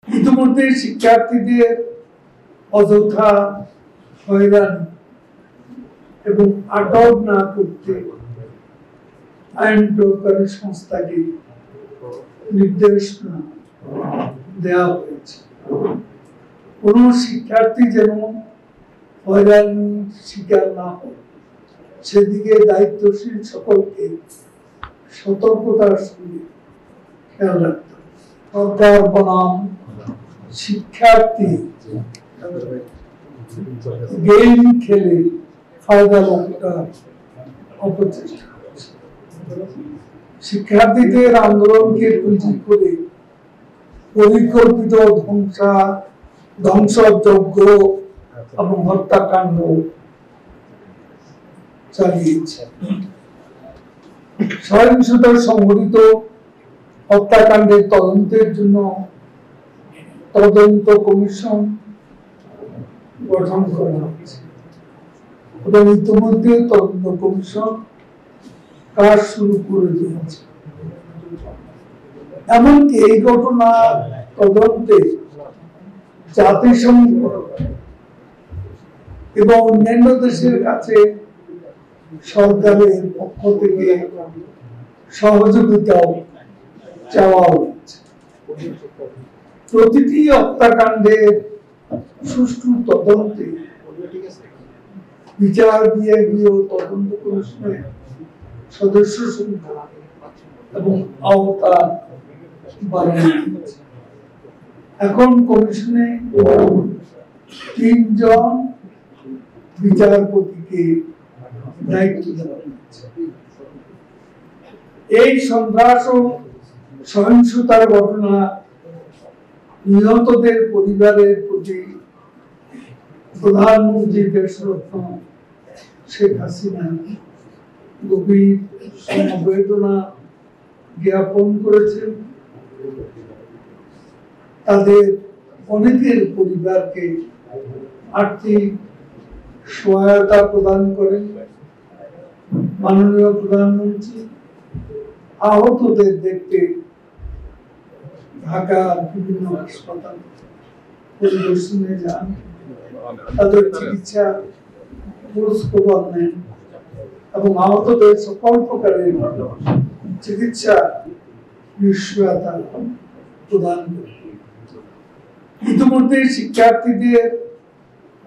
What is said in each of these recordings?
ইতিমধ্যে শিক্ষার্থীদের অযথা হয়রানি এবং আটক না করতে আইন প্রয়োগকারী সংস্থাকে নির্দেশনা দেওয়া হয়েছে। কোন শিক্ষার্থী যেন হয়রানির শিকার না হয় সেদিকে দায়িত্বশীল সকলকে সতর্কতার সঙ্গে খেয়াল রাখতে হবে। সরকার বনাম শিক্ষার্থী গেম খেলে ফায়দা লুটার অপচেষ্টা। শিক্ষার্থীদের আন্দোলনকে পুঁজি করে পরিকল্পিত ধ্বংসযজ্ঞ এবং হত্যাকাণ্ড চালিয়েছে। সহিংসতা সংঘটিত হত্যাকাণ্ডের তদন্তের জন্য তদন্ত কমিশন গঠন করা হয়েছে এবং ইতিমধ্যে তদন্ত কমিশন কাজ শুরু করে দিয়েছে। এমনকি এই ঘটনা তদন্তে জাতিসংঘ এবং অন্যান্য দেশের কাছে সরকারের পক্ষ থেকে সহযোগিতাও চাওয়া হয়েছে। প্রতিটি হত্যাকাণ্ডের সুষ্ঠু তদন্তে বিচার বিভাগীয় তদন্ত কমিশনের সদস্য সংখ্যা এবং আওতা বাড়ানো হয়েছে। এখন কমিশনে 3 জন বিচারপতিকে দায়িত্ব দেওয়া হয়েছে। এই সন্ত্রাস ও সহিংসতার ঘটনা নিহতদের পরিবারের প্রতি প্রধানমন্ত্রী দেশরত্ন শেখ হাসিনা গভীর সমবেদনা জ্ঞাপন করেছেন। তাদের অনেকের পরিবারকে আর্থিক সহায়তা প্রদান করেন মাননীয় প্রধানমন্ত্রী। আহতদের দেখতে ঢাকার বিভিন্ন হাসপাতাল পরিদর্শনে যান, তাদের চিকিৎসা খোঁজ খবর নেন এবং আহতদের সকল প্রকারের চিকিৎসা নিশ্চয়তা প্রদান করেন। ইতিমধ্যে শিক্ষার্থীদের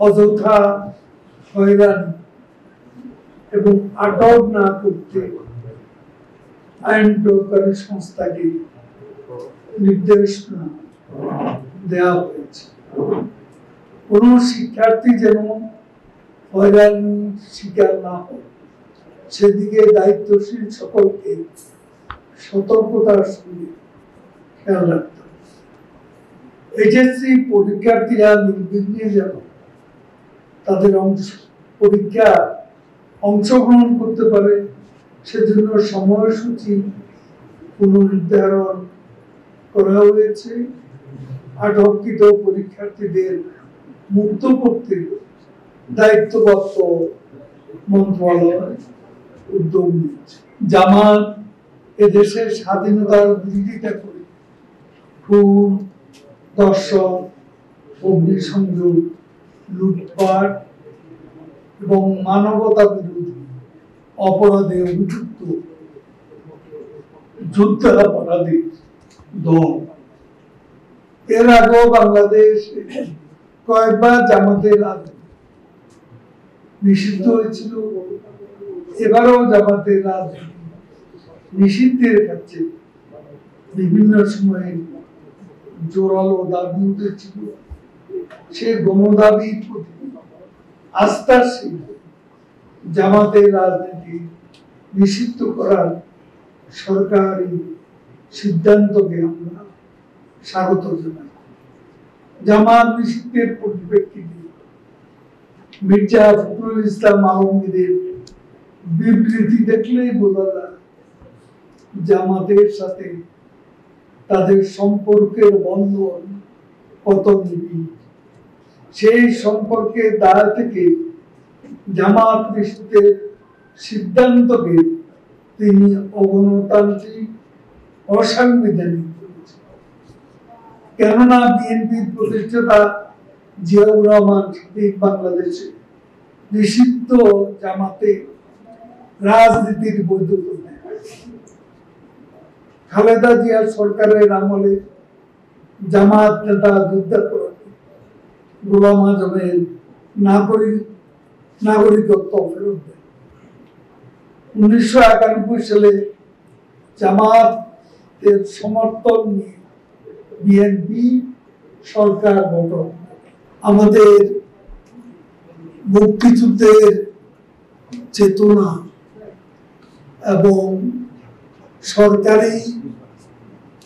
অযথা হয়রানি এবং আটক না করতে আইন প্রয়োগকারী সংস্থাকে নির্দেশনা দেওয়া হয়েছে। কোন শিক্ষার্থী যেন হয়রানির শিকার না হয় সেদিকে দায়িত্বশীল সকলকে সতর্কতার সঙ্গে খেয়াল রাখতে হবে। এইচএসসি পরীক্ষার্থীরা নির্বিঘ্নে যেন তাদের পরীক্ষা অংশগ্রহণ করতে পারে সেজন্য সময়সূচি পুনর্নির্ধারণ করা হয়েছে। আটককৃত পরীক্ষার্থীদের মুক্ত করতে দায়িত্বপ্রাপ্ত মন্ত্রণালয় উদ্যোগ নিয়েছে। জামাত এদেশের স্বাধীনতার বিরোধিতা করে খুন, ধর্ষণ, অগ্নিসংযোগ, লুটপাট এবং মানবতা বিরোধী অপরাধে অভিযুক্ত যুদ্ধাপরাধী দল। এর আগেও বাংলাদেশ কয়েকবার জামাতের রাজনীতি নিষিদ্ধ হয়েছিল। এবারও জামাতের রাজনীতি নিষিদ্ধের ক্ষেত্রে বিভিন্ন সময়ে জোরালো দাবি উঠেছিল। সে গণদাবির প্রতি আস্থাশীল জামাতের রাজনীতি নিষিদ্ধ করার সরকারি সিদ্ধান্তকে আমরা স্বাগত জানাই। জামাত নিষিদ্ধের পরিপ্রেক্ষিতে মির্জা ফখরুল ইসলাম আলমগীরের বিবৃতি দেখলেই বোঝা যায় জামাতের সাথে তাদের সম্পর্কের বন্ধন কত নিবিড়। সেই সম্পর্কের দ্বার থেকে জামাত নিষিদ্ধের সিদ্ধান্তকে তিনি অগণতান্ত্রিক, অসাংবিধানিক করেছেন। কেননা বিএনপির প্রতিষ্ঠাতা জিয়াউর রহমান স্বাধীন বাংলাদেশে নিষিদ্ধ জামাতে রাজনীতির বৈধ করলেন। খালেদা জিয়া সরকারের আমলে জামাত নেতা যুদ্ধাপরাধী গোলাম আজমের নাগরিকত্ব ফেরত দেন। 1991 সালে জামাতের সমর্থন নিয়ে বিএনপি সরকার গঠন। আমাদের মুক্তিযুদ্ধের চেতনা এবং সরকারি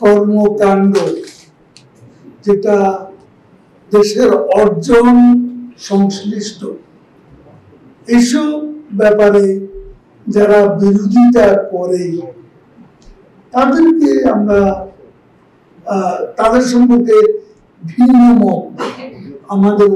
কর্মকাণ্ড যেটা দেশের অর্জন সংশ্লিষ্ট, এইসব ব্যাপারে যারা বিরোধিতা করে তাদেরকে আমরা তাদের সম্পর্কে ভিন্ন মত আমাদের